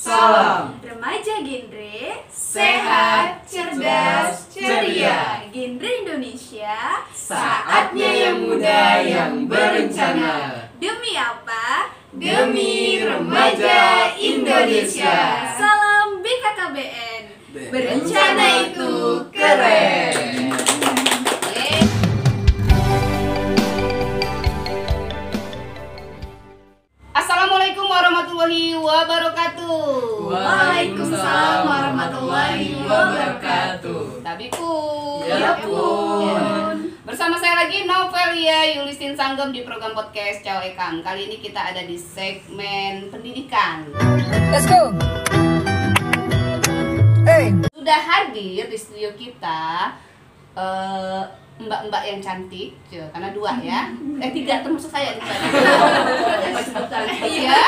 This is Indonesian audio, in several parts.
Salam. Remaja genre Sehat, cerdas, ceria. Genre Indonesia. Saatnya yang muda yang berencana. Demi apa? Demi remaja Indonesia. Salam BKKBN. Berencana itu keren. Assalamualaikum warahmatullahi wabarakatuh. Waalaikumsalam warahmatullahi wabarakatuh. Tabiku. Ya pun. Bersama saya lagi Novelia Yulistin Sanggem di program podcast Ciao Ekang. Kali ini kita ada di segmen pendidikan. Let's go. Hey. Sudah hadir di studio kita mbak-mbak yang cantik, karena dua ya, tiga termasuk saya di sana. Iya,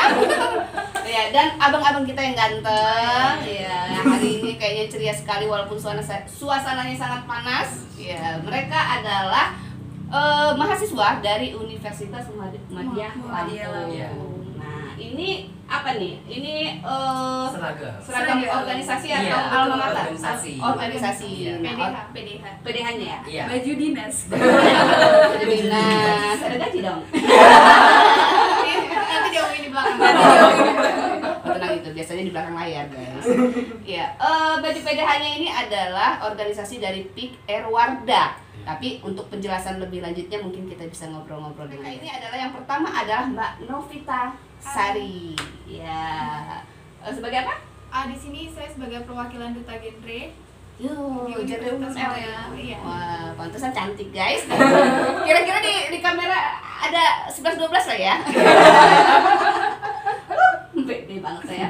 ya, dan abang-abang kita yang ganteng, ya, hari ini kayaknya ceria sekali walaupun suasananya sangat panas. Ya, mereka adalah mahasiswa dari Universitas Muhammadiyah Lampung. Nah, ini apa nih? Ini seragam organisasi atau Iya, alma mater? organisasi. Nah, PDH. PDH-nya ya? Iya. Baju dinas. Jadi dinas, ada gaji dong. Nanti diomongin di belakang. Tenang itu, biasanya di belakang layar guys. Iya, baju PDH-nya ini adalah organisasi dari PIK Erwarda. Tapi untuk penjelasan lebih lanjutnya mungkin kita bisa ngobrol-ngobrol dengan ini adalah yang pertama adalah Mbak Novita Sari. Ya, sebagai apa? Di sini saya sebagai perwakilan duta genre. Genre umum ya. Iya. Wah, pantesan cantik guys. Kira-kira di kamera ada 11-12 lah ya. Beda banget saya.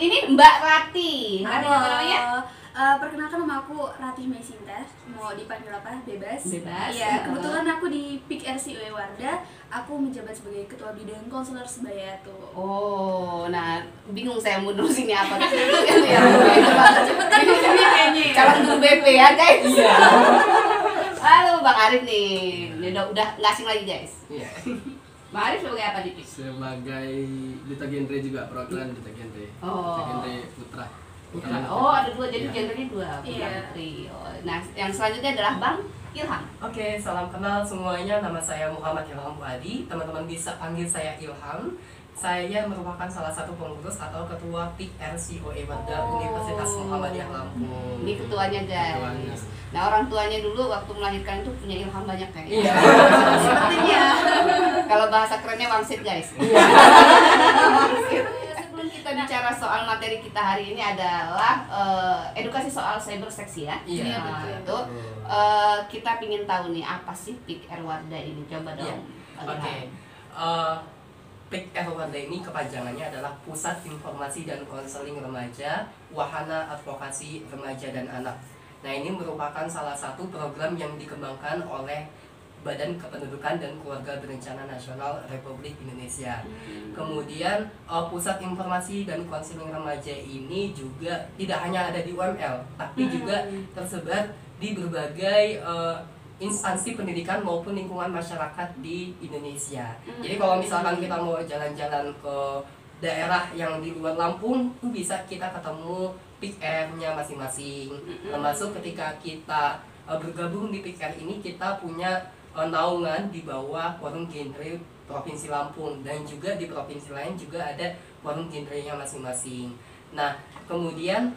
Ini Mbak Rati. Rati apa namanya? Perkenalkan, nama aku Ratih Mesinta. Mau dipanggil apa? Bebas. Bebas. Iya, kebetulan aku di PIK RCUE Warda. Aku menjabat sebagai ketua bidang konselor sebaya tuh. Oh, nah bingung saya mau nulis ini apa. Cepetan nulisnya kayaknya ya. Calon guru BP ya guys. Iya. Halo Bang Arif nih. Ini udah nggak asing lagi guys. Iya. Bang Arif sebagai apa di PIK? Sebagai duta genre juga, perwakilan duta genre. Oh. Duta genre putra. Oh, ada dua, jadi Iya. genrenya dua, putra Iya. putri. Oh, nah, yang selanjutnya adalah Bang Ilham. Oke, salam kenal semuanya. Nama saya Muhammad Ilham Fuadi. Teman-teman bisa panggil saya Ilham. Saya merupakan salah satu pengurus atau ketua PIK RCOE Warda Universitas Muhammadiyah Lampung. Ini ketuanya guys. Ketuanya. Nah, orang tuanya dulu waktu melahirkan itu punya ilham banyak kayaknya. Iya. Sepertinya. Kalau bahasa kerennya wangsit guys. Sebelum kita bicara soal materi kita hari ini adalah edukasi soal cyber sex ya. Iya, Nah, betul. itu kita pingin tahu nih apa sih PIK Erwarda ini, coba dong. Iya. Oke. PIK Erwarda ini kepanjangannya adalah Pusat Informasi dan Konseling Remaja, Wahana Advokasi Remaja dan Anak. Nah, ini merupakan salah satu program yang dikembangkan oleh Badan Kependudukan dan Keluarga Berencana Nasional Republik Indonesia. Kemudian Pusat Informasi dan Konseling Remaja ini juga tidak hanya ada di UML, tapi juga tersebar di berbagai instansi pendidikan maupun lingkungan masyarakat di Indonesia. Jadi kalau misalkan kita mau jalan-jalan ke daerah yang di luar Lampung, tuh bisa kita ketemu PIK-nya masing-masing. Termasuk ketika kita bergabung di PIK ini, kita punya naungan di bawah Forum Genre Provinsi Lampung, dan juga di provinsi lain juga ada Forum Genre-nya masing-masing. Nah, kemudian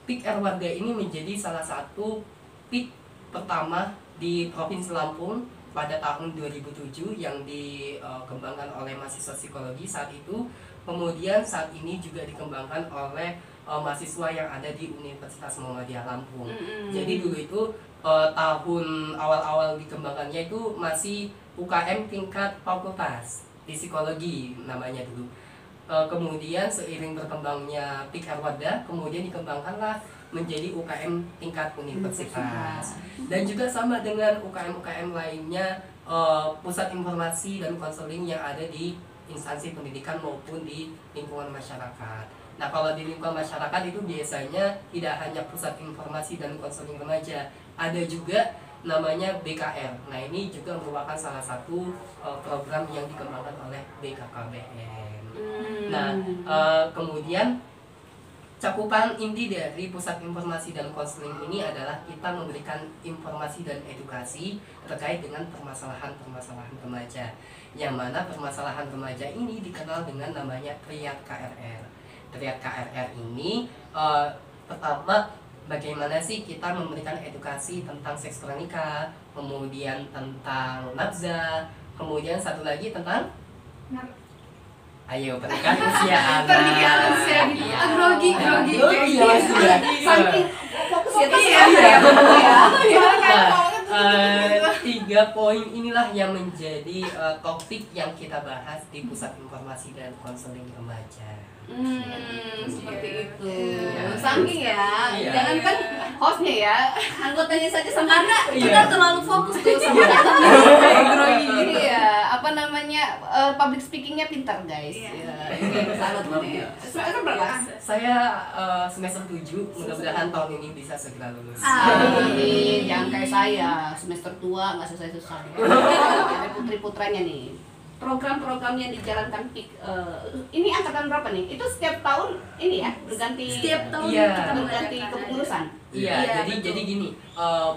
PIK Erwarda ini menjadi salah satu PIK pertama di Provinsi Lampung pada tahun 2007 yang dikembangkan oleh mahasiswa psikologi saat itu. Kemudian saat ini juga dikembangkan oleh mahasiswa yang ada di Universitas Muhammadiyah Lampung. Jadi dulu itu tahun awal-awal dikembangkannya itu masih UKM tingkat fakultas di psikologi namanya dulu. Kemudian seiring berkembangnya PIK Erwarda, kemudian dikembangkanlah menjadi UKM tingkat universitas. Dan juga sama dengan UKM-UKM lainnya, pusat informasi dan konseling yang ada di instansi pendidikan maupun di lingkungan masyarakat. Nah, kalau di lingkungan masyarakat itu biasanya tidak hanya pusat informasi dan konseling remaja, ada juga namanya BKR. Nah, ini juga merupakan salah satu program yang dikembangkan oleh BKKBN. Nah, kemudian cakupan inti dari Pusat Informasi dan Konseling ini adalah kita memberikan informasi dan edukasi terkait dengan permasalahan-permasalahan remaja. Yang mana permasalahan remaja ini dikenal dengan namanya Triad KRR. Triad KRR ini pertama, bagaimana sih kita memberikan edukasi tentang seks pranikah, kemudian tentang nafza, kemudian satu lagi tentang ayo pernikahan usia anak. Pernikahan usia gitu. Grogi. Saking fokusnya tuh Iya. Nah, 3 poin inilah yang menjadi topik yang kita bahas di Pusat Informasi dan Konseling Remaja. Seperti itu. Iya. Saking ya, Iya. jangan kan hostnya ya, anggotanya saja sama Karena kita Iya. terlalu fokus tuh sama grogi. Iya, apa namanya, public speakingnya pintar guys. Iya. Iya, ini salut nih. Semester berapa? Saya semester 7, mudah-mudahan tahun ini bisa segera lulus. Amin, jangan kayak saya, semester tua nggak selesai-selesai. Ada putri-putranya nih. Program-program yang dijalankan PIK, ini angkatan berapa nih? Itu setiap tahun ini ya, berganti Setiap tahun Iya. kita berganti mengadakan kepengurusan. Iya, Iya, jadi betul. jadi gini,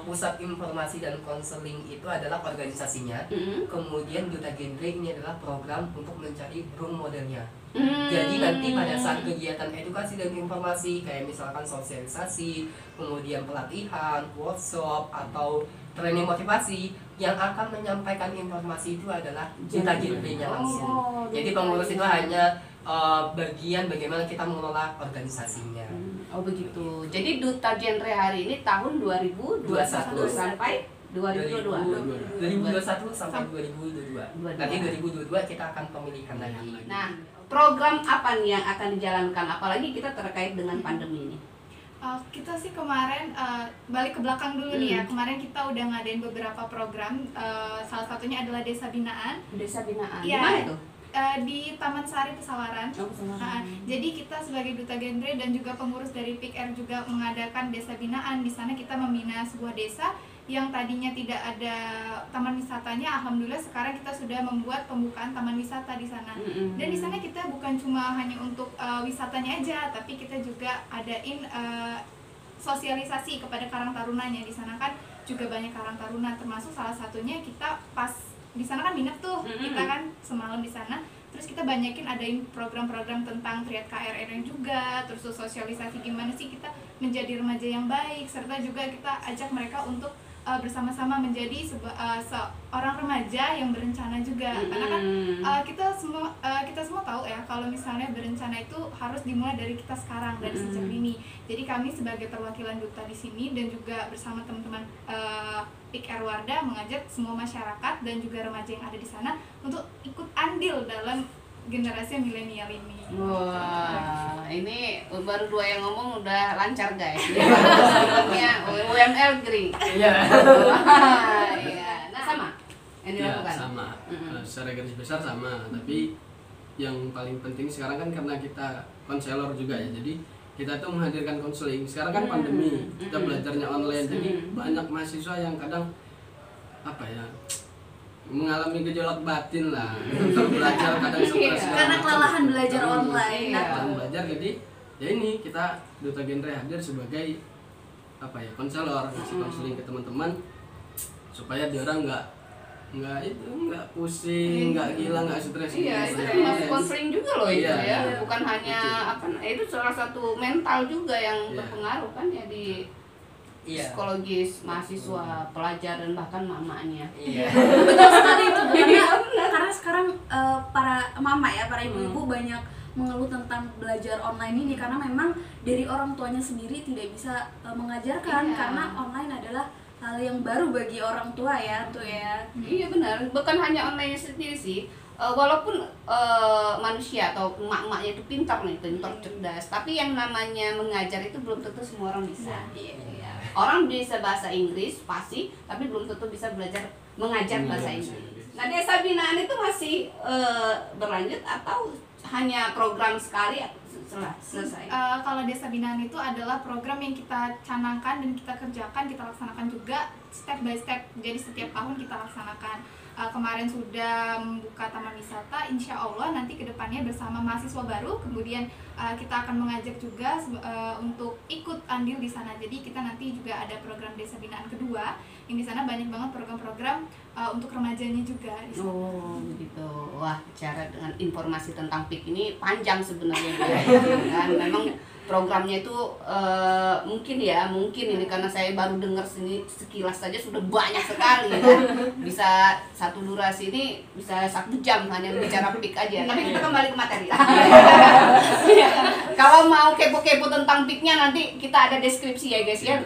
Pusat Informasi dan Konseling itu adalah organisasinya. Kemudian Duta Genre ini adalah program untuk mencari role modelnya. Jadi nanti pada saat kegiatan edukasi dan informasi kayak misalkan sosialisasi, kemudian pelatihan, workshop atau training motivasi, yang akan menyampaikan informasi itu adalah Duta Genre-nya langsung. Jadi pengurus itu hanya bagian bagaimana kita mengelola organisasinya. Oh begitu. Jadi Duta Genre hari ini tahun 2021 sampai 2022. 2021 sampai 2022. Nanti 2022 kita akan pemilihan lagi. Nah, program apa nih yang akan dijalankan? Apalagi kita terkait dengan pandemi ini. Kita sih kemarin balik ke belakang dulu nih ya. Kemarin kita udah ngadain beberapa program. Salah satunya adalah Desa Binaan Desa Binaan. Iya. Di mana itu? di Taman Sari Pesawaran. Jadi kita sebagai Duta Genre dan juga pengurus dari PIK-R juga mengadakan Desa Binaan. Di sana kita membina sebuah desa yang tadinya tidak ada taman wisatanya. Alhamdulillah sekarang kita sudah membuat pembukaan taman wisata di sana. Dan di sana kita bukan cuma hanya untuk wisatanya aja, tapi kita juga adain sosialisasi kepada Karang Tarunanya. Di sana kan juga banyak Karang Taruna, termasuk salah satunya kita pas di sana kan minat tuh, kita kan semalam di sana. Terus kita banyakin adain program-program tentang Triad KRR juga, terus sosialisasi gimana sih kita menjadi remaja yang baik, serta juga kita ajak mereka untuk bersama-sama menjadi seorang remaja yang berencana juga. Karena kan kita semua tahu ya kalau misalnya berencana itu harus dimulai dari kita sekarang, dari sejak dini. Jadi kami sebagai perwakilan duta di sini dan juga bersama teman-teman PIK-R Wardah mengajak semua masyarakat dan juga remaja yang ada di sana untuk ikut andil dalam generasi milenial ini. Wah, ini baru 2 yang ngomong udah lancar guys. Sebelumnya UML Gering. Iya. Iya. Nah, sama yang Ya, dilakukan. sama. Secara garis besar sama, tapi yang paling penting sekarang kan karena kita konselor juga ya, jadi kita tuh menghadirkan konseling. Sekarang kan pandemi, kita belajarnya online, jadi banyak mahasiswa yang kadang apa ya, mengalami gejolak batin lah untuk belajar, kadang stres Karena kelelahan belajar online. Iya. Kelelahan belajar, jadi ya ini kita Duta Genre hadir sebagai apa ya, konselor, ngasih konseling ke teman-teman supaya dia orang nggak pusing, nggak gila, nggak stres. Iya, itu gitu. termasuk konseling juga loh itu Iya, ya. iya. Bukan hanya itu salah satu mental juga yang Iya. berpengaruh kan ya di Iya. psikologis mahasiswa, pelajar dan bahkan mamanya. Iya. Betul sekali itu karena sekarang para mama ya, para ibu-ibu banyak mengeluh tentang belajar online ini karena memang dari orang tuanya sendiri tidak bisa mengajarkan. Iya. Karena online adalah hal yang baru bagi orang tua ya tuh ya. Iya benar, bukan hanya online sendiri sih. Walaupun manusia atau emak-emaknya itu pintar nih, pintar cerdas, tapi yang namanya mengajar itu belum tentu semua orang bisa. Iya. Orang bisa bahasa Inggris pasti, tapi belum tentu bisa belajar mengajar bahasa Inggris. Nah, Desa Binaan itu masih berlanjut atau hanya program sekali selesai? Kalau Desa Binaan itu adalah program yang kita canangkan dan kita kerjakan, kita laksanakan juga step by step. Jadi setiap tahun kita laksanakan. kemarin sudah membuka taman wisata, insya Allah nanti kedepannya bersama mahasiswa baru, kemudian kita akan mengajak juga untuk ikut andil di sana. Jadi kita nanti juga ada program desa binaan kedua, yang di sana banyak banget program-program untuk remajanya juga di sana. Oh begitu. Wah, bicara dengan informasi tentang PIK ini panjang sebenarnya kan. Memang programnya itu mungkin ini karena saya baru dengar sekilas saja sudah banyak sekali kan. Bisa satu durasi ini bisa 1 jam hanya bicara PIK aja. Tapi kita kembali ke materi. Kalau mau kepo-kepo tentang PIK-nya nanti kita ada deskripsi ya guys ya.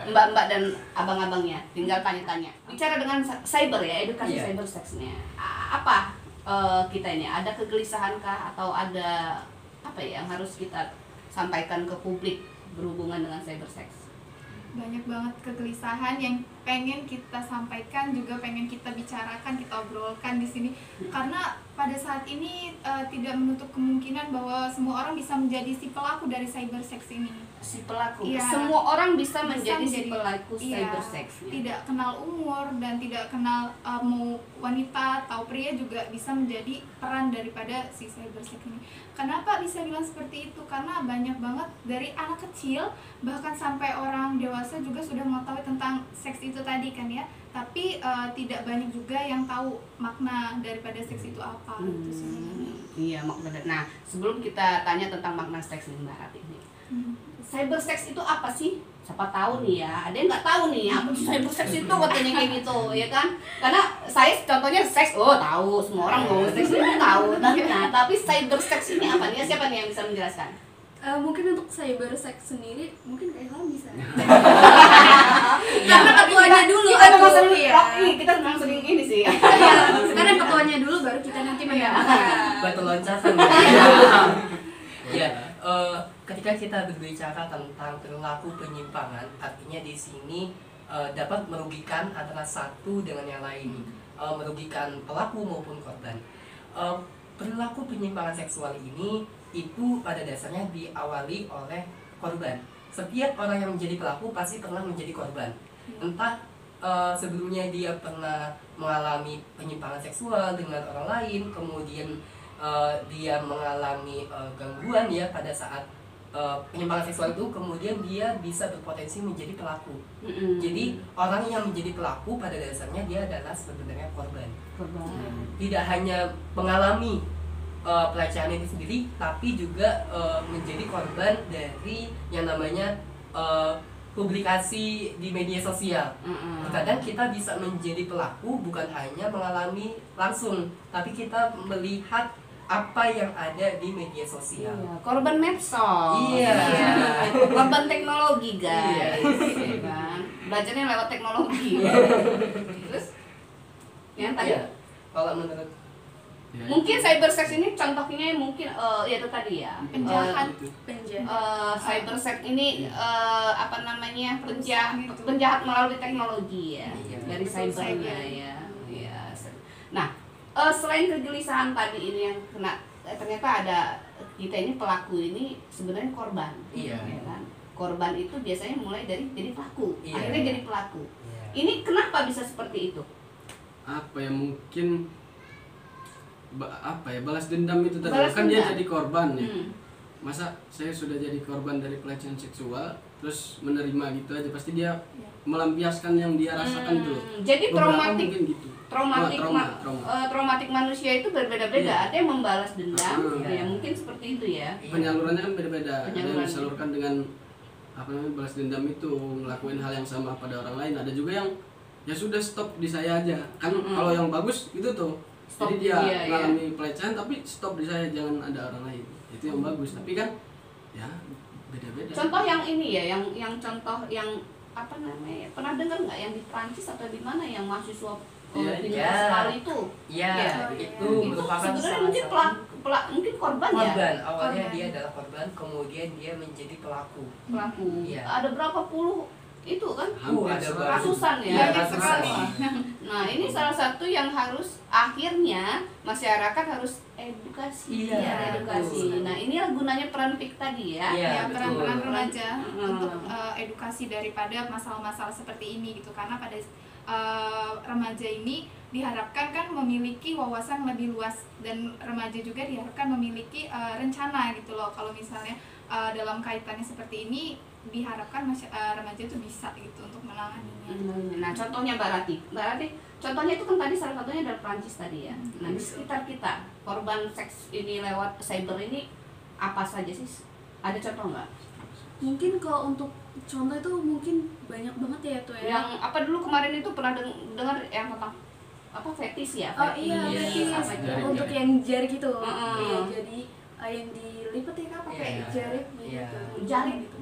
Mbak-mbak dan abang-abangnya tinggal tanya-tanya. Bicara dengan cyber ya, edukasi cyber sex-nya. Apa kita ini ada kegelisahankah atau ada apa ya yang harus kita sampaikan ke publik berhubungan dengan cyber sex? Banyak banget kegelisahan yang pengen kita sampaikan, juga pengen kita bicarakan, kita obrolkan di sini. Karena pada saat ini tidak menutup kemungkinan bahwa semua orang bisa menjadi si pelaku dari cyber sex ini. Si pelaku. Iya. Semua orang bisa menjadi si pelaku iya, cyber sex. Tidak kenal umur dan tidak kenal mau wanita atau pria juga bisa menjadi peran daripada si cyber sex ini. Kenapa bisa bilang seperti itu? Karena banyak banget dari anak kecil bahkan sampai orang dewasa juga sudah mengetahui tentang seks itu tadi kan ya. Tapi tidak banyak juga yang tahu makna daripada seks itu apa. Gitu sih. Iya, makna. Nah, sebelum kita tanya tentang makna seks nih Mbak Ratih nih. Cyber sex itu apa sih? Siapa tahu nih ya, ada yang nggak tahu nih apa sih cyber sex itu katanya kayak gitu, ya kan? Karena saya contohnya seks, tahu, semua orang mau seks itu tahu. Nah, tapi cyber sex ini apa nih? Siapa nih yang bisa menjelaskan? Mungkin untuk cyber sex sendiri mungkin kayak Ilham bisa. Karena ketuanya dulu Kita memang sering ya. kita memang sering ini sih. Iya, sekarang ketuanya dulu baru kita nanti mendengarkan. Batu loncatan. Ya, ketika kita berbicara tentang perilaku penyimpangan, artinya di sini dapat merugikan antara satu dengan yang lain, merugikan pelaku maupun korban. Perilaku penyimpangan seksual ini itu pada dasarnya diawali oleh korban. Setiap orang yang menjadi pelaku pasti pernah menjadi korban. Entah sebelumnya dia pernah mengalami penyimpangan seksual dengan orang lain, kemudian dia mengalami gangguan ya pada saat penyimpangan seksual itu, kemudian dia bisa berpotensi menjadi pelaku. Jadi orang yang menjadi pelaku pada dasarnya dia adalah sebenarnya korban. Tidak hanya mengalami pelecehan itu sendiri, tapi juga menjadi korban dari yang namanya publikasi di media sosial. Terkadang kita bisa menjadi pelaku bukan hanya mengalami langsung, tapi kita melihat apa yang ada di media sosial. Korban medsos. Iya. Korban teknologi guys. Iya. Kan? Belajarnya lewat teknologi. Terus yang tadi Kalau menurut mungkin cyber sex ini contohnya mungkin ya itu tadi ya. Penjahat. Cyber sex ini apa namanya? Gitu. Penjahat melalui teknologi ya. Iya. Dari Betul, cybernya cyber. ya. Iya. Nah, selain kegelisahan tadi ini yang kena ternyata ada kita ini pelaku ini sebenarnya korban. Iya. Ya kan? Korban itu biasanya mulai dari jadi pelaku, Iya. akhirnya jadi pelaku. Iya. Ini kenapa bisa seperti itu? Apa ya, mungkin balas dendam itu tadi. Balas Kan dia dendam. jadi korban ya. Hmm. Masa saya sudah jadi korban dari pelecehan seksual terus menerima gitu aja, pasti dia melampiaskan yang dia rasakan itu loh. Jadi Beberapa traumatik mungkin gitu. traumatik trauma. traumatik manusia itu berbeda-beda. Iya. Ada yang membalas dendam, Iya. ya mungkin seperti itu ya. Penyalurannya kan beda-beda. Ada yang Penyalurannya. disalurkan dengan apa namanya, balas dendam itu ngelakuin hal yang sama pada orang lain. Ada juga yang ya sudah stop di saya aja. Kan kalau yang bagus itu tuh. Stop Jadi dia di dia, mengalami pelecehan tapi stop di saya, jangan ada orang lain. Itu yang bagus. Tapi kan ya beda-beda. Contoh yang ini ya, yang contoh yang apa namanya? Pernah dengar nggak yang di Prancis atau di mana yang mahasiswa Iya, tinggal sekali itu? ya Iya. itu Itu merupakan sebenarnya salah mungkin satu mungkin korban ya. korban. Awalnya Korban. dia adalah korban, kemudian dia menjadi pelaku. Pelaku. Iya. Ada berapa puluh itu kan? Hampir ada seratus. Ratusan ya. Iya, Banyak ratusan. sekali. Nah, ini salah satu yang harus akhirnya masyarakat harus edukasi. Iya, Ya, edukasi. betul. Nah, inilah gunanya peran PIK tadi ya. Iya, Ya, betul. peran-peran remaja Hmm. untuk edukasi daripada masalah-masalah seperti ini gitu, karena pada remaja ini diharapkan kan memiliki wawasan lebih luas, dan remaja juga diharapkan memiliki rencana gitu loh. Kalau misalnya dalam kaitannya seperti ini, diharapkan remaja itu bisa gitu untuk menanganinya. Nah, contohnya Mbak Rati, contohnya itu kan tadi salah satunya adalah Prancis tadi ya. Nah, di sekitar kita korban seks ini lewat cyber ini apa saja sih? Ada contoh nggak? Mungkin kalau untuk contoh itu mungkin banyak banget ya tuh ya. Yang apa dulu kemarin itu pernah dengar yang tentang apa fetis ya? Oh iya, Fetis. fetis. Apa itu? Untuk yang jari gitu. Heeh. Iya, jadi yang dilipat ya Kak, pakai Iya. jari Iya. gitu. Jari gitu.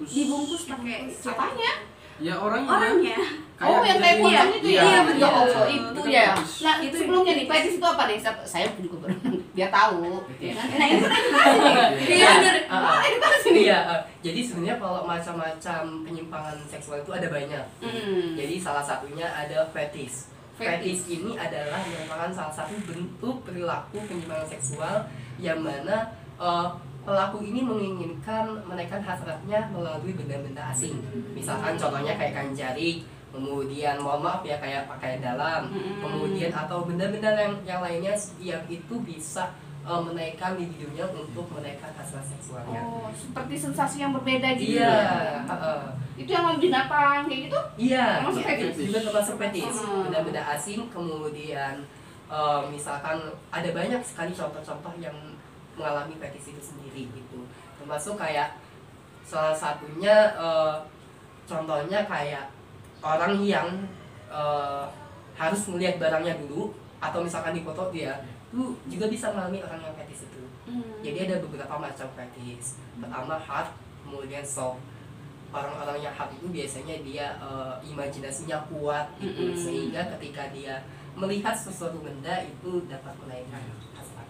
Dibungkus pakai apanya? ya orangnya orangnya. Oh, yang kayak pocong itu ya? Iya, betul. Ya Allah, itu ya. fetis. Nah, Itu sebelumnya nih, fetis itu apa nih? Saya juga baru dia tahu. Ya kan? Nah, itu kan edukasi nih. Iya, benar. Edukasi nih. Iya, jadi sebenarnya kalau macam-macam penyimpangan seksual itu ada banyak. Jadi salah satunya ada fetish. Fetish ini adalah merupakan salah satu bentuk perilaku penyimpangan seksual yang mana pelaku ini menginginkan menaikkan hasratnya melalui benda-benda asing. Misalkan contohnya kayak kain jari, kemudian mohon maaf ya kayak pakaian dalam, kemudian atau benda-benda yang lainnya yang itu bisa menaikkan libidonya untuk menaikkan hasrat seksualnya. Oh, seperti sensasi yang berbeda gitu. Iya, ya? Itu yang mau binatang kayak gitu? iya, Termasuk iya, fetish? juga termasuk fetish. Hmm. Benda-benda asing, kemudian misalkan ada banyak sekali contoh-contoh yang mengalami fetish itu sendiri gitu. Termasuk kayak salah satunya contohnya kayak orang yang harus melihat barangnya dulu, atau misalkan di foto dia itu juga bisa mengalami orang yang fetish itu. Jadi ada beberapa macam fetish. Pertama hard, kemudian soft. Orang-orang yang hard itu biasanya dia imajinasinya kuat gitu, sehingga ketika dia melihat sesuatu benda itu dapat menaikkan hasrat.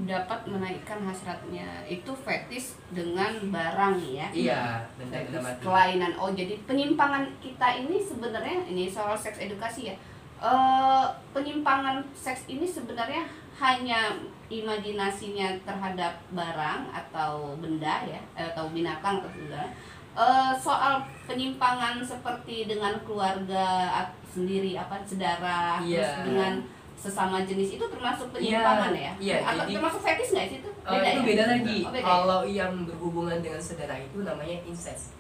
Dapat menaikkan hasratnya. Itu fetish dengan barang ya. Iya, benda-benda Fetish mati. kelainan. Oh, jadi penyimpangan kita ini sebenarnya ini soal seks edukasi ya. Penyimpangan seks ini sebenarnya hanya imajinasinya terhadap barang atau benda ya, atau binatang atau segala. Soal penyimpangan seperti dengan keluarga sendiri, apa saudara, Iya. terus dengan sesama jenis itu termasuk penyimpangan ya? Iya, Atau jadi- termasuk fetish nggak sih itu? Itu beda lagi. Oh, beda ya? Kalau yang berhubungan dengan saudara itu namanya incest.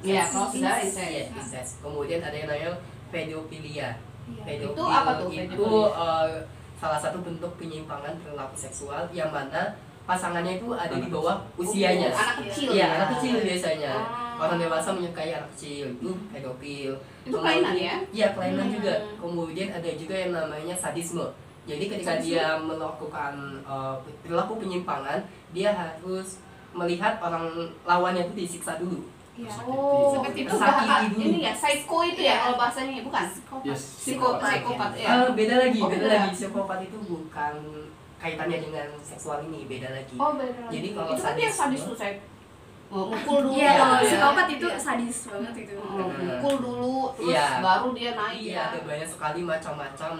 Iya, kalau saudara Incest. incest. Iya, incest. Kemudian ada yang namanya pedofilia. Iya. Pedofil Itu apa tuh, itu pedofilia? salah satu bentuk penyimpangan perilaku seksual yang mana pasangannya itu ada di bawah usianya. Anak kecil Iya, ya? anak kecil biasanya. Oh. Orang dewasa menyukai anak kecil itu pedofil. Itu kelainan ya? Iya, kelainan juga. Hmm. Kemudian ada juga yang namanya sadisme. Jadi ketika Sadisme? dia melakukan perilaku penyimpangan, dia harus melihat orang lawannya itu disiksa dulu. Iya. Oh, Seperti itu Sakiti bahasa dulu. ini ya, psycho itu ya kalau bahasanya bukan? Yes. Psikopat ya. Beda lagi, Oh, beda beda. lagi. Psikopat itu bukan kaitannya dengan seksual ini, beda lagi. Oh, beda. Jadi kalau itu kan dia sadisme- sadis tuh saya mukul dulu. Iya, ya. kalau Iya. psikopat itu Iya. sadis banget itu. Mukul dulu terus Iya. baru dia naik Iya, ya. ada banyak sekali macam-macam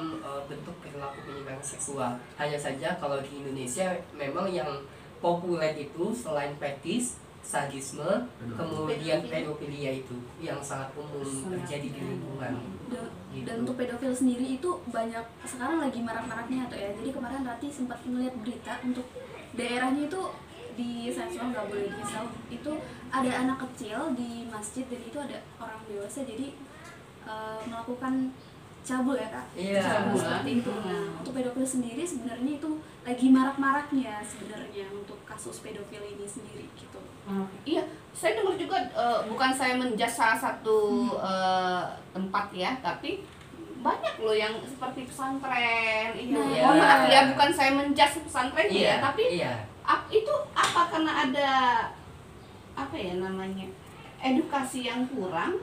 bentuk perilaku penyimpangan seksual. Hanya saja kalau di Indonesia memang yang populer itu selain fetish, sadisme, kemudian pedofilia itu yang sangat umum terjadi di lingkungan. Dan, Gitu. dan untuk pedofil sendiri itu banyak sekarang lagi marak-maraknya tuh ya. Jadi kemarin Rati sempat melihat berita untuk daerahnya itu di sensor nggak boleh disel, itu ada anak kecil di masjid dan itu ada orang dewasa jadi melakukan cabul ya Kak. Iya. Cabul seperti itu. Nah, untuk pedofil sendiri sebenarnya itu lagi marak-maraknya sebenarnya untuk kasus pedofil ini sendiri gitu. Iya, saya dengar juga bukan saya menjas salah satu tempat ya, tapi banyak loh yang seperti pesantren. Iya. Nah, Mohon iya. maaf ya, bukan saya menjas pesantren ya, tapi iya. itu apa karena ada apa ya namanya edukasi yang kurang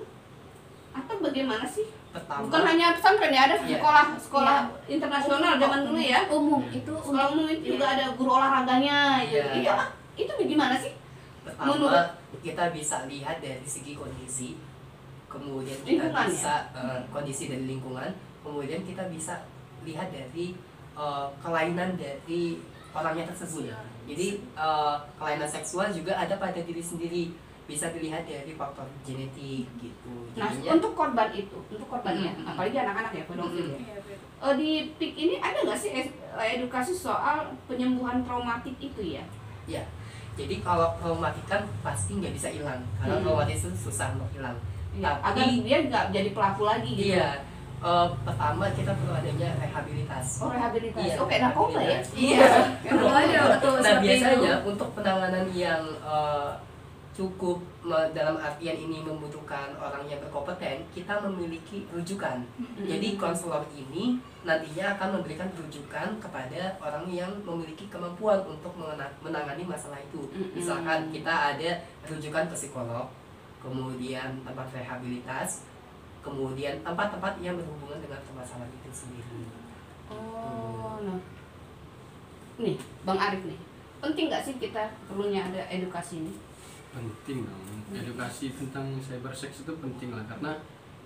atau bagaimana sih? Pertama, Bukan hanya pesantren ya, ada Iya. sekolah internasional zaman dulu ya. Umum itu Sekolah umum itu juga ada guru olahraganya gitu. Iya. Itu gimana sih? pertama menurut- kita bisa lihat dari segi kondisi, kemudian kita Lingkungan, bisa kondisi dari lingkungan, kemudian kita bisa lihat dari kelainan dari orangnya tersebut. Jadi kelainan seksual juga ada pada diri sendiri. bisa dilihat dari faktor genetik gitu. Nah, Jadinya, untuk korban ya, apalagi anak-anak ya pedofil ya. Iya, betul. Di PIK ini ada nggak sih edukasi soal penyembuhan traumatik itu ya? ya. Jadi kalau traumatik kan pasti nggak bisa hilang, karena traumatis itu susah untuk hilang. Ya, Tapi- agar dia nggak jadi pelaku lagi gitu. Iya. Pertama kita perlu adanya rehabilitas. Oh, rehabilitas. Iya, Oke, narkoba ya? rehabilitas. Iya. Perlu ada betul Nah seperti biasanya itu. untuk penanganan yang cukup dalam artian ini membutuhkan orang yang berkompeten, kita memiliki rujukan. Jadi konselor ini nantinya akan memberikan rujukan kepada orang yang memiliki kemampuan untuk menangani masalah itu. Misalkan kita ada rujukan ke psikolog, kemudian tempat rehabilitas, kemudian tempat-tempat yang berhubungan dengan permasalahan itu sendiri. Oh, nah. Nih, Bang Arif nih. Penting nggak sih kita perlunya ada edukasi ini? Penting dong, edukasi tentang cybersex itu penting lah, karena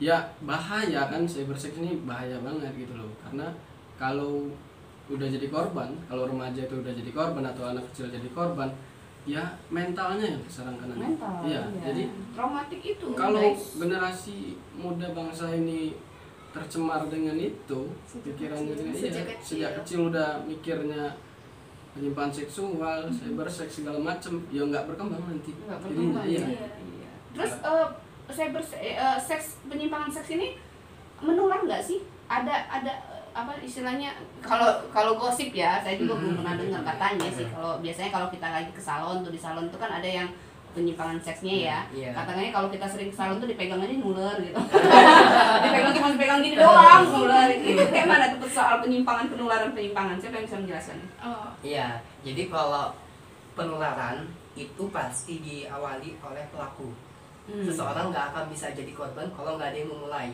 ya bahaya kan, cybersex ini bahaya banget gitu loh. Karena kalau udah jadi korban, kalau remaja itu udah jadi korban atau anak kecil jadi korban, ya mentalnya yang terserang kena. Mental. Iya, jadi traumatik itu. kalau guys. generasi muda bangsa ini tercemar dengan itu, pikirannya dengan sejak kecil udah mikirnya penyimpangan seksual, cybersex segala macem, ya nggak berkembang nanti. Nggak Jadinya, berkembang, iya. iya. Terus seks penyimpangan seks ini menular nggak sih? Ada apa istilahnya, kalau gosip ya, saya juga belum pernah dengar katanya sih, kalau biasanya kalau kita lagi ke salon tuh, di salon tuh kan ada yang penyimpangan seksnya ya. Iya. Katanya kalau kita sering ke salon tuh dipegang aja nular gitu. Dipegang cuma dipegang gini doang nular. Itu kayak mana tuh soal penularan penyimpangan? Siapa yang bisa menjelaskan? Oh, Iya, jadi kalau penularan itu pasti diawali oleh pelaku. Seseorang nggak akan bisa jadi korban kalau nggak ada yang memulai.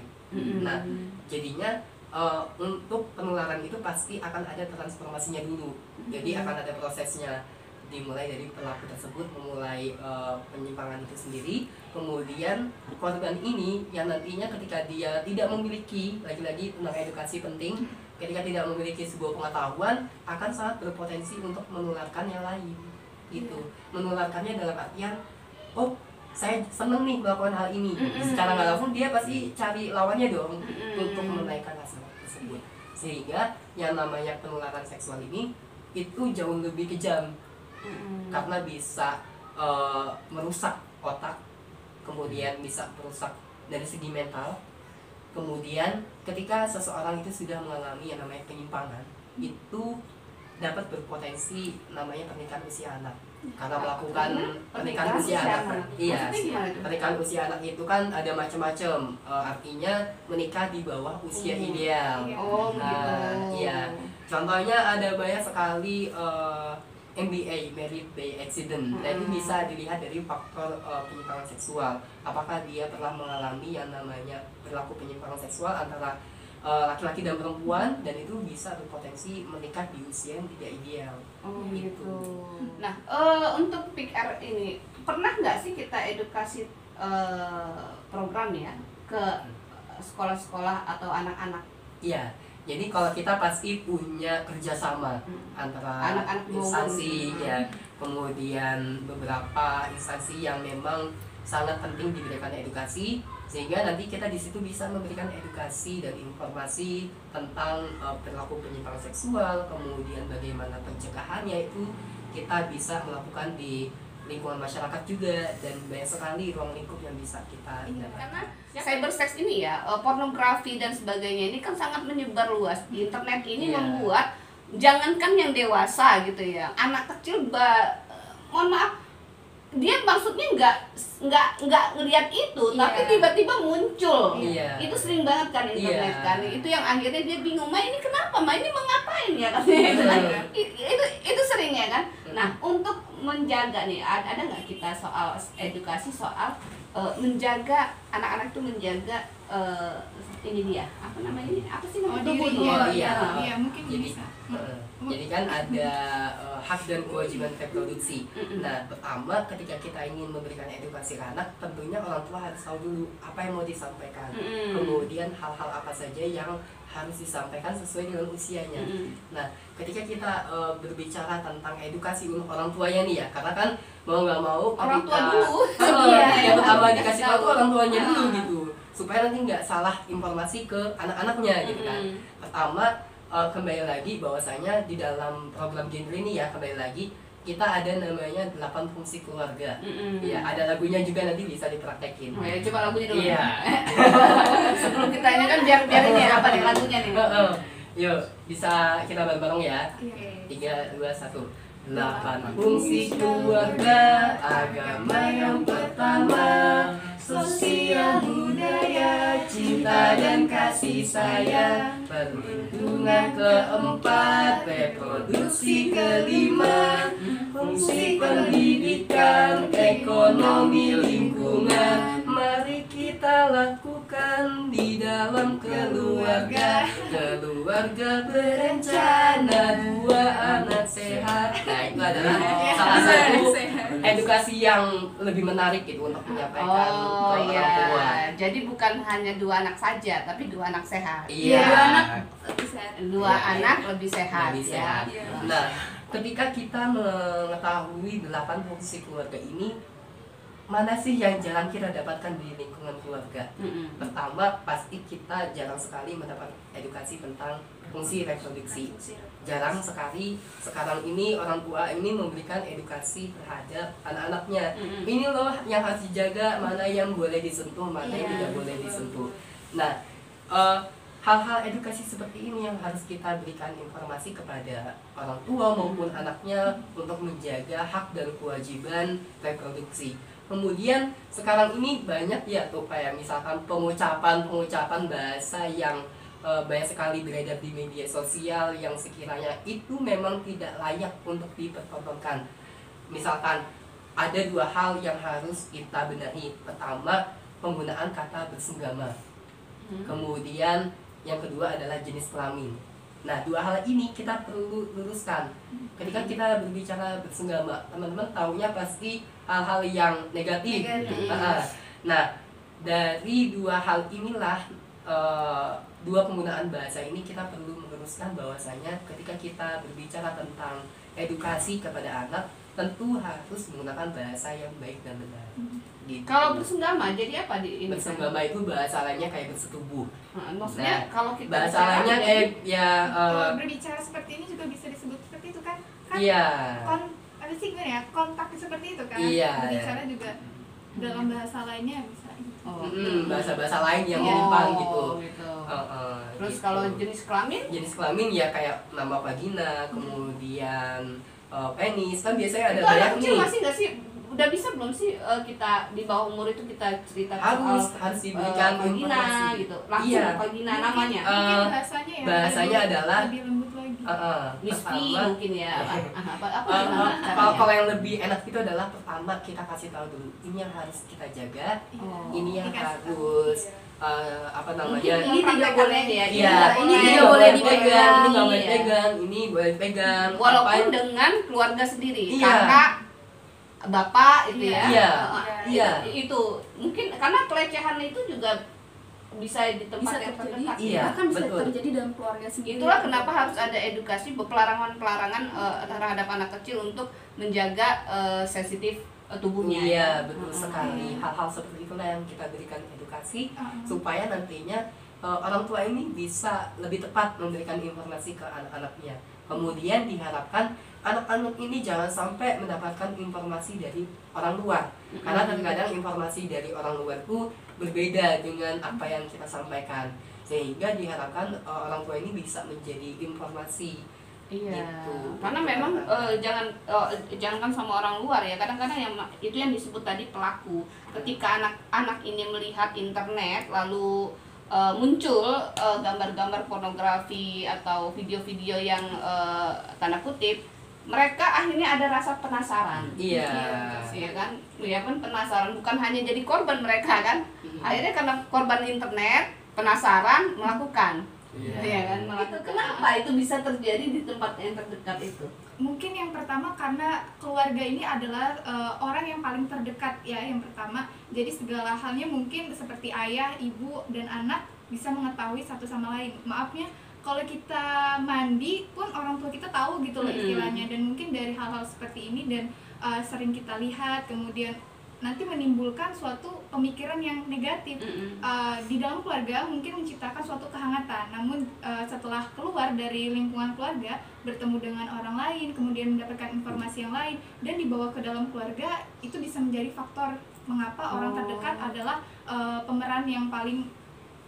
Nah, jadinya untuk penularan itu pasti akan ada transformasinya dulu. Jadi akan ada prosesnya, dimulai dari pelaku tersebut memulai penyimpangan itu sendiri, kemudian korban ini yang nantinya ketika dia tidak memiliki, lagi-lagi tentang edukasi penting, ketika tidak memiliki sebuah pengetahuan akan sangat berpotensi untuk menularkan yang lain. Gitu. Menularkannya dalam artian, oh saya seneng nih melakukan hal ini. Secara nggak langsung dia pasti cari lawannya dong untuk menaikkan hasrat tersebut. Sehingga yang namanya penularan seksual ini itu jauh lebih kejam, karena bisa merusak otak, kemudian bisa merusak dari segi mental. Kemudian ketika seseorang itu sudah mengalami yang namanya penyimpangan, itu dapat berpotensi namanya pernikahan usia anak, karena melakukan pernikahan usia anak. Iya, Maksudnya gimana tuh? pernikahan usia anak itu kan ada macam-macam, artinya menikah di bawah usia ideal. Oh, Nah, gitu. iya. Contohnya ada banyak sekali MBA, married by accident. Nah, itu bisa dilihat dari faktor penyimpangan seksual. Apakah dia telah mengalami yang namanya perilaku penyimpangan seksual antara laki-laki dan perempuan, dan itu bisa berpotensi menikah di usia yang tidak ideal. Oh Gitu. gitu. Nah, untuk PIKR ini pernah nggak sih kita edukasi program ya ke sekolah-sekolah atau anak-anak? Iya. Jadi kalau kita pasti punya kerjasama antara Anak-anak di bawah instansi umur. ya, kemudian beberapa instansi yang memang sangat penting diberikan edukasi, sehingga nanti kita di situ bisa memberikan edukasi dan informasi tentang perilaku penyimpangan seksual, kemudian bagaimana pencegahannya itu kita bisa melakukan di lingkungan masyarakat juga, dan banyak sekali ruang lingkup yang bisa kita dapatkan. Karena cybersex ini ya, pornografi dan sebagainya ini kan sangat menyebar luas. Di internet ini Iya. membuat jangankan yang dewasa gitu ya, anak kecil mohon maaf, dia maksudnya nggak ngeliat itu, Iya. tapi tiba-tiba muncul. Iya. Itu sering banget kan internet Iya. kan. Itu yang akhirnya dia bingung, "Ma ini kenapa? Ma ini mau ngapain ya?" katanya gitu kan. Itu sering ya kan. Nah, untuk menjaga nih, ada nggak kita soal edukasi soal menjaga anak-anak itu menjaga ini dia apa namanya ini apa sih Oh, namanya diri tubuhnya? ya. iya. Iya, mungkin Jadi, bisa. jadi kan ada hak dan kewajiban reproduksi. Nah, pertama ketika kita ingin memberikan edukasi ke anak, tentunya orang tua harus tahu dulu apa yang mau disampaikan. Kemudian hal-hal apa saja yang harus disampaikan sesuai dengan usianya. Nah, ketika kita berbicara tentang edukasi untuk orang tuanya nih ya, karena kan mau nggak mau Orang tua ketika- dulu. yang pertama dikasih tahu tuh orang tuanya Ah. dulu gitu, supaya nanti nggak salah informasi ke anak-anaknya gitu kan. Pertama kembali lagi bahwasanya di dalam program genre ini ya, kembali lagi kita ada namanya 8 fungsi keluarga. Ya, ada lagunya juga, nanti bisa dipraktekin. Oh, ya, coba lagunya dulu. Iya. Sebelum kita ini kan biar ini apa nih lagunya nih. Yuk, bisa kita bareng-bareng ya. Iya. 3, 2, 1. 8 fungsi keluarga, agama yang pertama, sosial budaya, cinta dan kasih sayang, perlindungan keempat, reproduksi kelima, fungsi pendidikan, ekonomi lingkungan. Mari kita lakukan di dalam keluarga. Keluarga berencana, 2 anak sehat. Nah, itu adalah salah satu edukasi yang lebih menarik gitu untuk menyampaikan Oh ke orang tua. iya, jadi bukan hanya 2 anak saja, tapi 2 anak sehat. Iya. 2 anak lebih sehat. 2 Iya, anak lebih sehat Lebih ya. sehat. Iya. Nah, ketika kita mengetahui 8 fungsi keluarga ini, mana sih yang jarang kita dapatkan di lingkungan keluarga? Pertama, pasti kita jarang sekali mendapat edukasi tentang fungsi reproduksi. Jarang sekali sekarang ini orang tua ini memberikan edukasi terhadap anak-anaknya. Ini loh yang harus dijaga, mana yang boleh disentuh, mana yang tidak boleh disentuh. Nah, hal-hal edukasi seperti ini yang harus kita berikan informasi kepada orang tua maupun anaknya untuk menjaga hak dan kewajiban reproduksi. Kemudian sekarang ini banyak ya tuh kayak misalkan pengucapan bahasa yang banyak sekali beredar di media sosial yang sekiranya itu memang tidak layak untuk dipertontonkan. Misalkan ada 2 hal yang harus kita benahi. Pertama, penggunaan kata bersenggama. Kemudian yang kedua adalah jenis kelamin. Nah, 2 hal ini kita perlu luruskan. Ketika kita berbicara bersenggama, teman-teman taunya pasti hal-hal yang negatif. Nah, dari 2 hal inilah 2 penggunaan bahasa ini kita perlu meluruskan bahwasanya ketika kita berbicara tentang edukasi kepada anak, tentu harus menggunakan bahasa yang baik dan benar. Gitu. Kalau bersenggama jadi apa di ini? Bersenggama itu bahasa lainnya kayak bersetubuh. Maksudnya Nah, kalau kita bahasa bicara, lainnya jadi- kayak ya Kalau berbicara seperti ini juga bisa disebut seperti itu kan? iya. Apa sih gimana ya? Kontak seperti itu kan? Iya, Berbicara juga dalam bahasa lainnya bisa. Oh, bahasa-bahasa lain yang oh, gampang gitu. Terus Gitu. kalau jenis kelamin? jenis kelamin ya kayak nama vagina, kemudian penis, kan biasanya ada Itu anak banyak kecil nih. masih nggak sih? Udah bisa belum sih kita di bawah umur itu kita cerita Harus diberikan vagina informasi. gitu, langsung Iya. vagina namanya. Mungkin bahasanya ya. bahasanya lebih- adalah lebih lembut lagi. Misfi pertama, mungkin ya. Apa kalau yang lebih enak itu adalah pertama kita kasih tahu dulu ini yang harus kita jaga, Oh. ini yang Dikasih tahu. harus apa namanya, ini tidak boleh ya. iya, ini ini tidak nggak boleh dipegang, dipegang. ini nggak boleh Iya. dipegang, ini boleh dipegang. Walaupun Apa- dengan keluarga sendiri, Iya. kakak, bapak itu ya. Iya. Iya. Itu mungkin karena pelecehan itu juga bisa di tempat Bisa yang terjadi, terdekat. Iya, bahkan bisa betul. terjadi dalam keluarga sendiri. Itulah kenapa harus ada edukasi pelarangan-pelarangan terhadap anak kecil untuk menjaga sensitif tubuhnya. Iya, ya. betul sekali. Hal-hal seperti itulah yang kita berikan edukasi Ah. supaya nantinya orang tua ini bisa lebih tepat memberikan informasi ke anak-anaknya. Kemudian diharapkan anak-anak ini jangan sampai mendapatkan informasi dari orang luar. Karena kadang-kadang informasi dari orang luar itu berbeda dengan apa yang kita sampaikan. Sehingga diharapkan orang tua ini bisa menjadi informasi. Iya, Gitu. karena memang jangankan sama orang luar ya, kadang-kadang yang itu yang disebut tadi pelaku. Ketika anak-anak ini melihat internet lalu muncul gambar-gambar pornografi atau video-video yang tanda kutip, mereka akhirnya ada rasa penasaran. Iya. Iya kan? Ya kan penasaran, bukan hanya jadi korban mereka kan. Akhirnya karena korban internet penasaran melakukan. Iya. Iya kan, melakukan. Kenapa itu bisa terjadi di tempat yang terdekat itu? Mungkin yang pertama karena keluarga ini adalah orang yang paling terdekat ya, yang pertama. Jadi segala halnya mungkin seperti ayah, ibu, dan anak bisa mengetahui satu sama lain. Maafnya kalau kita mandi pun orang tua kita tahu gitu loh istilahnya. Dan mungkin dari hal-hal seperti ini dan sering kita lihat, kemudian nanti menimbulkan suatu pemikiran yang negatif. Di dalam keluarga mungkin menciptakan suatu kehangatan, namun setelah keluar dari lingkungan keluarga, bertemu dengan orang lain, kemudian mendapatkan informasi yang lain, dan dibawa ke dalam keluarga, itu bisa menjadi faktor mengapa orang terdekat adalah pemeran yang paling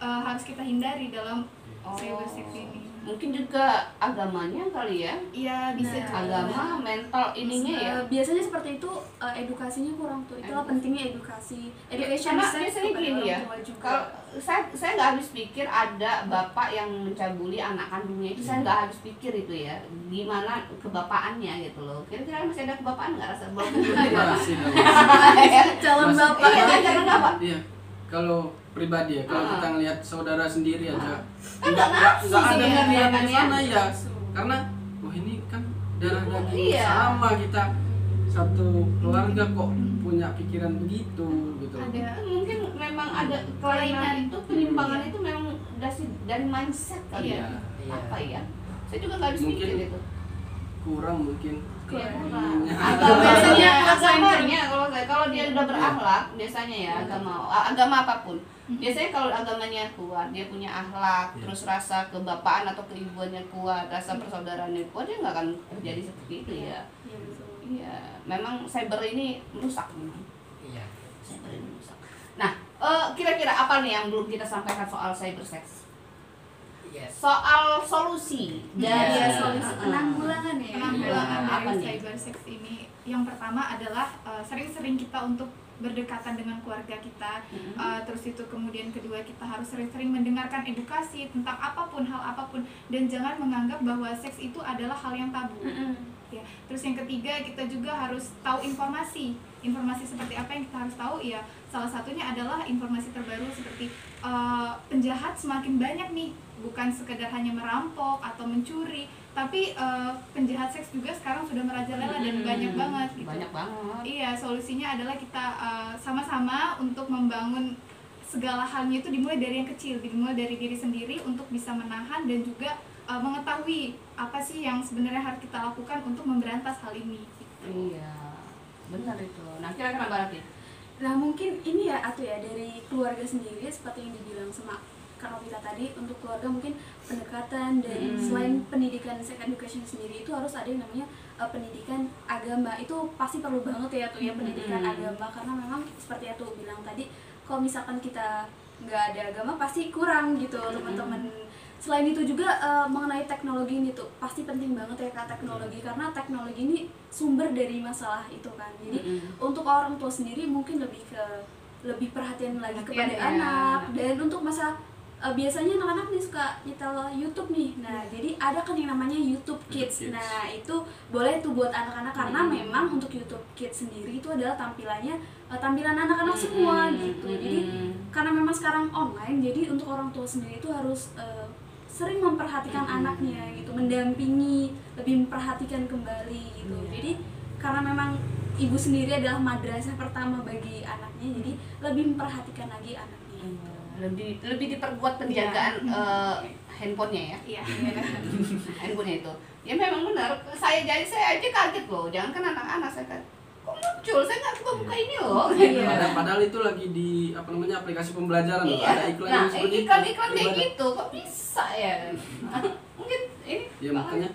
harus kita hindari dalam cybersex ini. Mungkin juga agamanya kali ya. Iya, bisa juga. Agama, mental ininya ya. Biasanya seperti itu, edukasinya kurang tuh. Itulah pentingnya edukasi. Education Karena sex biasanya kepada gini orang ya, tua juga. kalau saya nggak habis pikir ada bapak yang mencabuli anak kandungnya itu, saya nggak habis pikir itu ya, gimana kebapaannya gitu loh. Kira-kira masih ada kebapaan nggak, rasa bapak? Masih dong. calon Masih. bapak. Iya kan, karena apa? Iya, kalau pribadi ya, kalau kita ngelihat saudara sendiri aja, Kan nggak nafsu nggak ada sih niat kan di ya. sana ya, karena wah ini kan darah daging Iya. sama, kita satu keluarga kok punya pikiran begitu gitu. Ada Mungkin memang ada kelainan itu, penyimpangan itu memang dari mindset kali ya. Iya. Apa ya? Saya juga nggak habis Mungkin pikir itu. kurang mungkin. Iya, Iya. Biasanya Plus agamanya kalau dia udah berakhlak biasanya ya, agama apapun, biasanya kalau agamanya kuat, dia punya akhlak, Iya. terus rasa kebapaan atau keibuannya kuat, rasa persaudaraannya kuat, dia nggak akan terjadi seperti itu ya. Iya, betul. Iya, memang cyber ini merusak memang. Iya. Cyber ini merusak. Nah, kira-kira apa nih yang belum kita sampaikan soal cyber sex? Yes. Soal solusi dari Iya, solusi penanggulangan ya. penanggulangan Apa dari nih? cybersex ini. Yang pertama adalah sering-sering kita untuk berdekatan dengan keluarga kita. Terus itu kemudian kedua, kita harus sering-sering mendengarkan edukasi tentang apapun, hal apapun, dan jangan menganggap bahwa seks itu adalah hal yang tabu. Ya. Terus yang ketiga, kita juga harus tahu informasi seperti apa yang kita harus tahu ya. Salah satunya adalah informasi terbaru seperti penjahat semakin banyak nih, bukan sekedar hanya merampok atau mencuri, tapi penjahat seks juga sekarang sudah merajalela dan banyak banget gitu. Banyak banget. Iya, solusinya adalah kita sama-sama untuk membangun segala halnya itu dimulai dari yang kecil, dimulai dari diri sendiri untuk bisa menahan dan juga mengetahui apa sih yang sebenarnya harus kita lakukan untuk memberantas hal ini. Gitu. Iya, benar itu. Nah, kira-kira Mbak Rati? Nah mungkin ini ya atau ya dari keluarga sendiri seperti yang dibilang sama Kak Novita tadi, untuk keluarga mungkin pendekatan dan selain pendidikan sex education sendiri itu harus ada yang namanya pendidikan agama. Itu pasti perlu banget ya tuh ya, pendidikan agama, karena memang seperti yang tuh bilang tadi, kalau misalkan kita nggak ada agama pasti kurang gitu teman-teman. Selain itu juga mengenai teknologi ini tuh pasti penting banget ya Kak, teknologi, karena teknologi ini sumber dari masalah itu kan. Jadi untuk orang tua sendiri mungkin lebih perhatian lagi kepada anak. Dan untuk masa biasanya anak-anak nih suka nyetel YouTube nih. Nah, jadi ada kan yang namanya YouTube Kids. Nah, itu boleh tuh buat anak-anak, karena memang untuk YouTube Kids sendiri itu adalah tampilannya tampilan anak-anak semua gitu. Jadi karena memang sekarang online, jadi untuk orang tua sendiri itu harus sering memperhatikan anaknya gitu, mendampingi, lebih memperhatikan kembali gitu. Jadi karena memang ibu sendiri adalah madrasah pertama bagi anaknya, jadi lebih memperhatikan lagi anaknya. Lebih diperkuat penjagaan handphonenya ya. Iya. Handphonenya itu. Ya memang benar. Saya aja kaget loh. Jangan kan anak-anak, saya kaget. Kok muncul? Saya nggak buka ini loh. Padahal itu lagi di aplikasi pembelajaran loh. Iya. Ada iklan Nah, yang seperti itu. iklan kayak gitu. Kok bisa ya? Mungkin ini. Ya makanya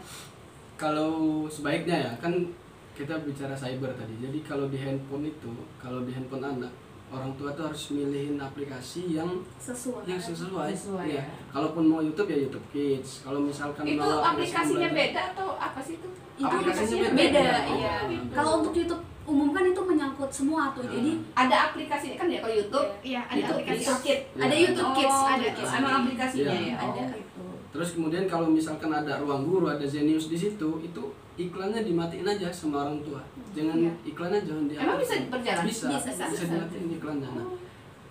kalau sebaiknya ya kan kita bicara cyber tadi. Jadi kalau di handphone anak, orang tua tuh harus milihin aplikasi yang sesuai. Sesuai, Ya. ya. Kalaupun mau YouTube ya YouTube Kids. Kalau misalkan Itu mau aplikasinya pembelajaran- beda atau apa sih itu? Itu Aplikasinya beda, beda. iya. gitu. Kalau untuk YouTube umum kan itu menyangkut semua tuh. Jadi Ada aplikasinya kan ya kalau YouTube. Iya, ada YouTube aplikasi. Kids. ada YouTube Kids, Oh, ada gitu. Emang aplikasinya Iya. ya. Ada. Gitu. Terus kemudian kalau misalkan ada ruang guru, ada Zenius di situ, itu iklannya dimatiin aja sama orang tua. Jangan iklannya jangan Emang bisa berjalan? Bisa Bisa. dimatiin iklannya.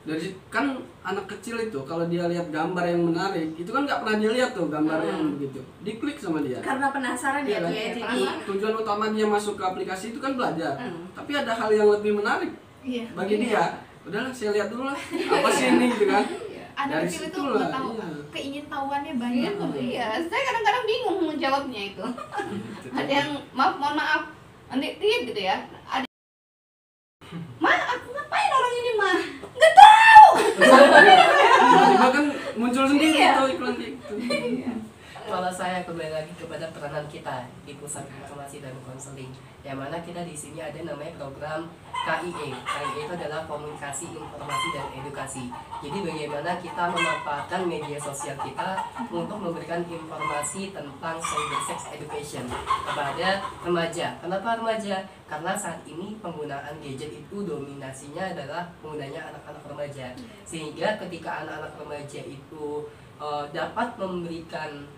Nah, dari kan anak kecil itu kalau dia lihat gambar yang menarik itu kan nggak pernah dia lihat tuh gambar yang begitu, diklik sama dia. Karena penasaran ya Iya kan? tuh ya, jadi Tujuan utama dia masuk ke aplikasi itu kan belajar, tapi ada hal yang lebih menarik Iya. bagi dia. Udahlah saya lihat dulu lah apa sih ini gitu kan. Anak Dari kecil itu situlah, nggak tahu, iya. keingin tahuannya banyak. Iya, saya kadang-kadang bingung menjawabnya itu. Ada yang mohon maaf, adik gitu ya. Ada Ma, aku ngapain orang ini mah? Nggak tahu. Tiba-tiba kan muncul sendiri Iya. tuh iklan kayak gitu. Kalau saya kembali lagi kepada peranan kita di Pusat Informasi dan Konseling, yang mana kita di sini ada namanya program KIE. KIE itu adalah Komunikasi, Informasi, dan Edukasi. Jadi bagaimana kita memanfaatkan media sosial kita untuk memberikan informasi tentang cyber sex education kepada remaja. Kenapa remaja? Karena saat ini penggunaan gadget itu dominasinya adalah penggunanya anak-anak remaja. Sehingga ketika anak-anak remaja itu dapat memberikan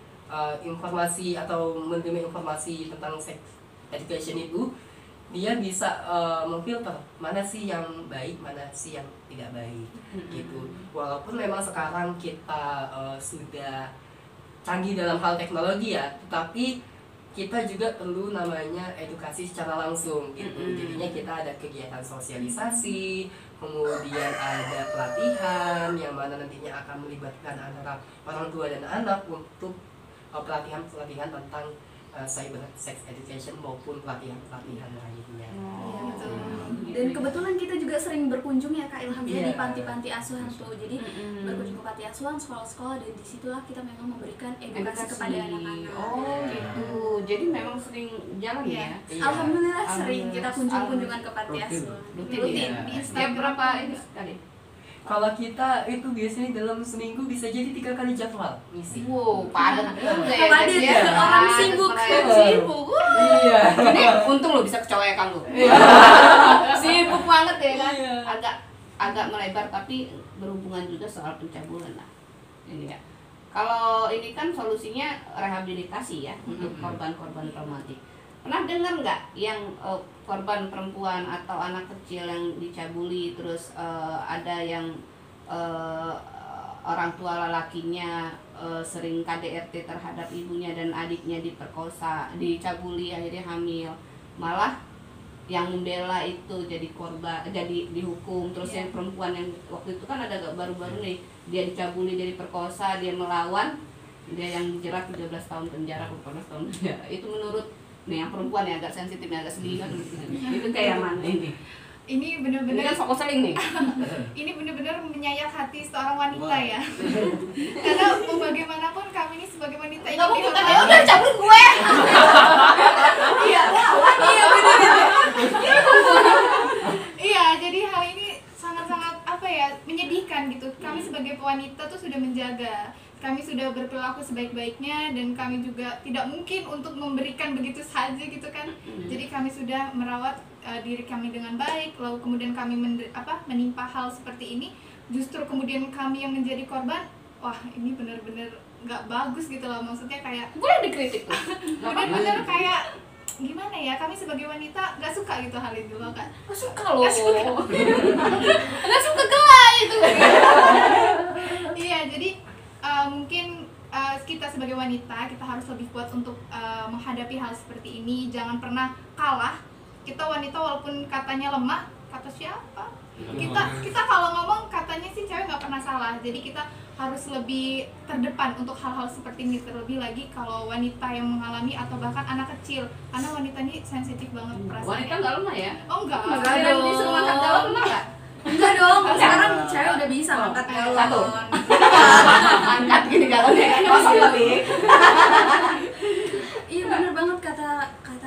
informasi atau menerima informasi tentang sex education itu, dia bisa memfilter mana sih yang baik, mana sih yang tidak baik gitu. Walaupun memang sekarang kita sudah canggih dalam hal teknologi ya, tetapi kita juga perlu namanya edukasi secara langsung gitu. Jadinya kita ada kegiatan sosialisasi, kemudian ada pelatihan yang mana nantinya akan melibatkan antara orang tua dan anak untuk pelatihan-pelatihan tentang cyber sex education maupun pelatihan-pelatihan lainnya. Iya, betul. Dan kebetulan kita juga sering berkunjung ya Kak Ilham ya, di panti-panti asuhan tuh. Jadi berkunjung ke panti asuhan, sekolah-sekolah, dan disitulah kita memang memberikan edukasi kepada anak-anak. Oh gitu. Jadi memang sering jalan ya. Iya. Alhamdulillah sering kita Alhamdulillah. kunjung-kunjungan ke panti Rutin. asuhan. Rutin ya. Di Setiap Instagram berapa ini tadi? Kalau kita itu biasanya dalam seminggu bisa jadi 3 kali jadwal misi. Wow, padat juga ya. Padat guys, ya, orang sibuk. Sibuk. Iya. Jadi untung lo bisa kecoekan lo. Sibuk banget ya kan. Iya. Agak melebar tapi berhubungan juga soal pencabulan lah. Ini ya. Kalau ini kan solusinya rehabilitasi ya untuk korban-korban traumatik. Pernah dengar nggak yang korban perempuan atau anak kecil yang dicabuli terus ada yang orang tua lelakinya sering KDRT terhadap ibunya dan adiknya diperkosa, dicabuli akhirnya hamil, malah yang membela itu jadi korban, jadi dihukum. Terus yang perempuan yang waktu itu kan ada baru-baru nih, dia dicabuli, dia diperkosa, dia melawan, dia yang dijerat 13 tahun penjara, 14 tahun penjara. Itu menurut nih yang perempuan ya, agak sensitif, agak sedih kan. Itu kayak mana ini? Ini Ini kan benar-benar fokus-seling nih. ini benar-benar menyayat hati seorang wanita ya. Karena mau bagaimanapun kami ini sebagai wanita ini Kamu bukan dihormati. udah cabut gue. Iya, iya, jadi hal ini sangat-sangat apa ya, menyedihkan gitu. Kami sebagai wanita tuh sudah menjaga, kami sudah berperilaku sebaik-baiknya, dan kami juga tidak mungkin untuk memberikan begitu saja gitu kan. Jadi kami sudah merawat diri kami dengan baik, lalu kemudian kami menimpa hal seperti ini, justru kemudian kami yang menjadi korban. Wah, ini benar-benar nggak bagus gitu loh, maksudnya kayak Boleh dikritik tuh. benar-benar kayak gimana ya, kami sebagai wanita nggak suka gitu hal itu loh kan. Gak suka loh. Gak suka gelai itu. Iya, jadi mungkin kita sebagai wanita kita harus lebih kuat untuk menghadapi hal seperti ini. Jangan pernah kalah. Kita wanita walaupun katanya lemah, kata siapa? Kita kalau ngomong katanya sih cewek nggak pernah salah. Jadi kita harus lebih terdepan untuk hal-hal seperti ini, terlebih lagi kalau wanita yang mengalami atau bahkan anak kecil, karena wanita ini sensitif banget perasaannya. Wanita nggak lemah ya? Oh enggak. Kalian disuruh angkat galon lemah nggak? Enggak dong, sekarang cewek udah bisa angkat galon. Satu. Angkat gini galonnya kan kosong tapi. Iya benar banget kata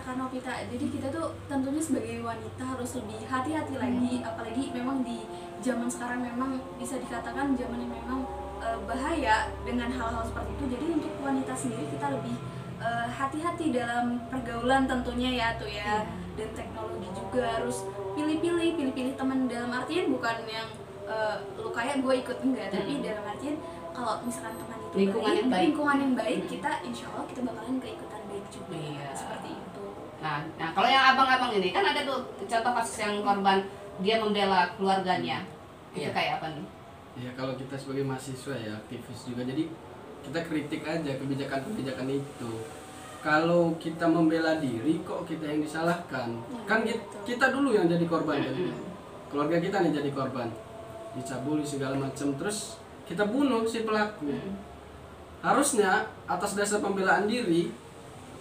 Kak Novita. Jadi kita tuh tentunya sebagai wanita harus lebih hati-hati lagi, apalagi memang di zaman sekarang memang bisa dikatakan zaman yang memang bahaya dengan hal-hal seperti itu. Jadi untuk wanita sendiri kita lebih hati-hati dalam pergaulan tentunya ya tuh ya. Dan teknologi juga harus pilih-pilih teman, dalam artian bukan yang lu kayak gue ikut, enggak, tapi dalam artian kalau misalkan teman itu lingkungan yang baik, kita insya Allah kita bakalan keikutan baik juga. Iya. Seperti itu. Nah, kalau yang abang-abang ini kan ada tuh contoh kasus yang korban dia membela keluarganya. Itu Iya. kayak apa nih? Ya kalau kita sebagai mahasiswa ya aktivis juga, jadi kita kritik aja kebijakan-kebijakan itu. Kalau kita membela diri kok kita yang disalahkan? Kan kita dulu yang jadi korban kan? Keluarga kita nih jadi korban, dicabuli segala macam, terus kita bunuh si pelaku. Harusnya atas dasar pembelaan diri,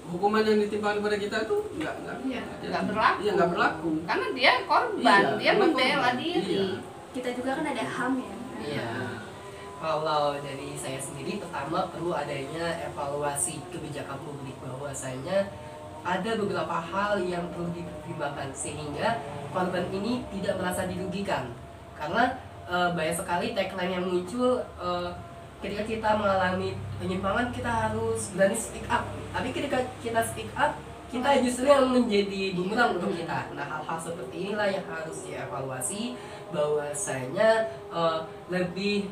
hukuman yang ditimpakan kepada kita itu Nggak berlaku. Iya, nggak berlaku. Karena dia korban, Iya, dia karena membela korban. diri. Iya. Kita juga kan ada HAM ya. Iya. Kalau dari saya sendiri, pertama perlu adanya evaluasi kebijakan publik, bahwasanya ada beberapa hal yang perlu dipertimbangkan sehingga korban ini tidak merasa dirugikan. Karena banyak sekali tagline yang muncul ketika kita mengalami penyimpangan kita harus berani speak up. Tapi ketika kita speak up, kita justru yang menjadi bumerang untuk kita. Nah, hal-hal seperti inilah yang harus dievaluasi, bahwasanya lebih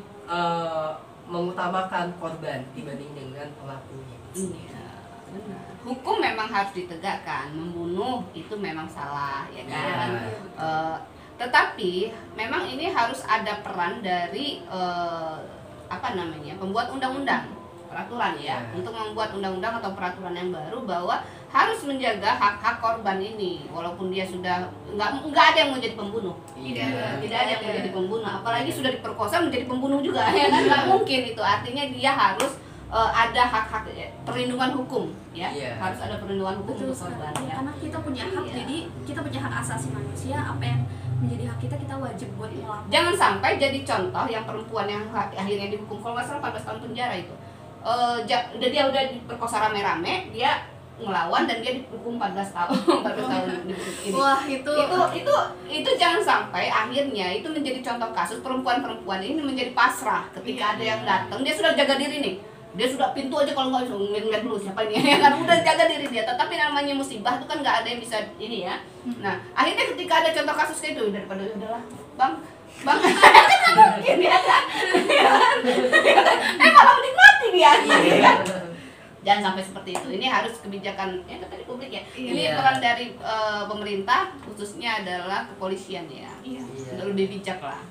mengutamakan korban dibanding dengan pelakunya. Iya, benar. Hukum memang harus ditegakkan. Membunuh itu memang salah, ya kan? Iya. Tetapi memang ini harus ada peran dari pembuat undang-undang, peraturan ya, Iya. untuk membuat undang-undang atau peraturan yang baru bahwa harus menjaga hak-hak korban ini, walaupun dia sudah nggak ada yang mau jadi pembunuh. Iya. Tidak ada yang mau jadi pembunuh, apalagi sudah diperkosa menjadi pembunuh juga, ya kan? Nggak mungkin itu. Artinya dia harus ada hak-hak perlindungan hukum, ya. Iya. Harus ada perlindungan hukum Betul untuk korban, sekali. ya. Karena kita punya hak, Iya. jadi kita punya hak asasi manusia. Apa yang menjadi hak kita, kita wajib buat melapor. Jangan sampai jadi contoh yang perempuan yang akhirnya dihukum kalau nggak salah 14 tahun penjara itu. Dia udah diperkosa rame-rame, dia ngelawan dan dia dihukum 14 tahun. 14 tahun ini. Wah, itu Itu jangan sampai akhirnya itu menjadi contoh kasus perempuan-perempuan ini menjadi pasrah ketika ada yang datang, dia sudah jaga diri nih. Dia sudah pintu aja kalau nggak bisa ngeliat dulu siapa ini, ya kan, udah jaga diri dia. Tetapi namanya musibah itu kan nggak ada yang bisa ini ya. Nah akhirnya ketika ada contoh kasus kayak itu, daripada udahlah bang kan mungkin ya kan, malah menikmati dia. Jangan sampai seperti itu. Ini harus kebijakan ya tadi publik ya. Ini Iya. peran dari pemerintah, khususnya adalah kepolisian ya. Iya. Udah lebih bijak lah.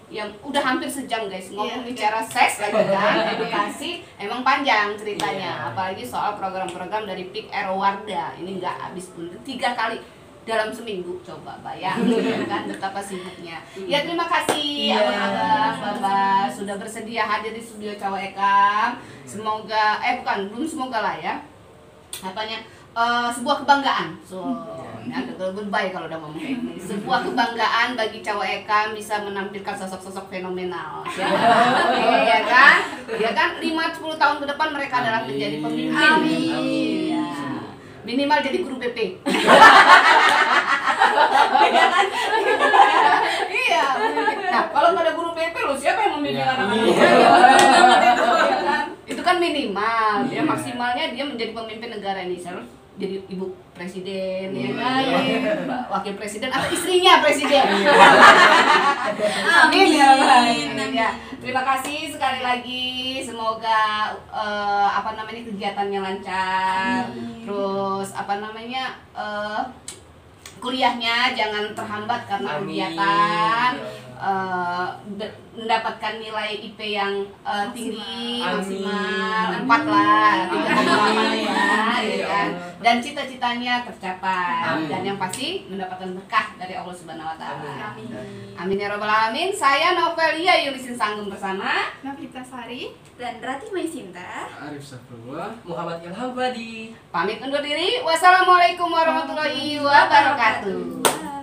Yang udah hampir sejam guys ngomong Iya. bicara seks lagi kan, edukasi emang panjang ceritanya. Iya. Apalagi soal program-program dari PIK Warda. Ini nggak habis pun 3 kali dalam seminggu, coba bayangin kan betapa sibuknya. Ya terima kasih Iya. abang-abang, bapak sudah bersedia hadir di studio Cawek Ekam. Semoga belum semoga lah ya. Sebuah kebanggaan. Goodbye kalau udah ngomong kayak gini. Sebuah kebanggaan bagi Cawek Ekam bisa menampilkan sosok-sosok fenomenal. Iya kan? Ya kan 5-10 tahun ke depan mereka adalah menjadi pemimpin. Amin. Ya. Minimal jadi guru BP. Iya. Nah, kalau nggak ada guru BP lo siapa yang membimbing anak-anak? Iya kan? Itu kan minimal. Dia maksimalnya dia menjadi pemimpin negara ini. Harus jadi ibu presiden, ya kan? Wakil presiden atau istrinya presiden. Amin ya Rabbal alamin. Ya. Terima kasih sekali lagi. Semoga kegiatannya lancar. Terus kuliahnya jangan terhambat karena Amin. kegiatan. Mendapatkan nilai IP yang tinggi, maksimal 4 lah, 3,8 ya kan? Dan cita-citanya tercapai. Amin. Dan yang pasti mendapatkan berkah dari Allah Subhanahu wa taala. Amin. Amin ya rabbal alamin. Saya Novelia Yulisin Sanggung bersama Navita Sari. Dan Rati Maisinta. Arif Safrullah. Muhammad Ilham Badi. pamit undur diri. Wassalamualaikum warahmatullahi wabarakatuh. Bye.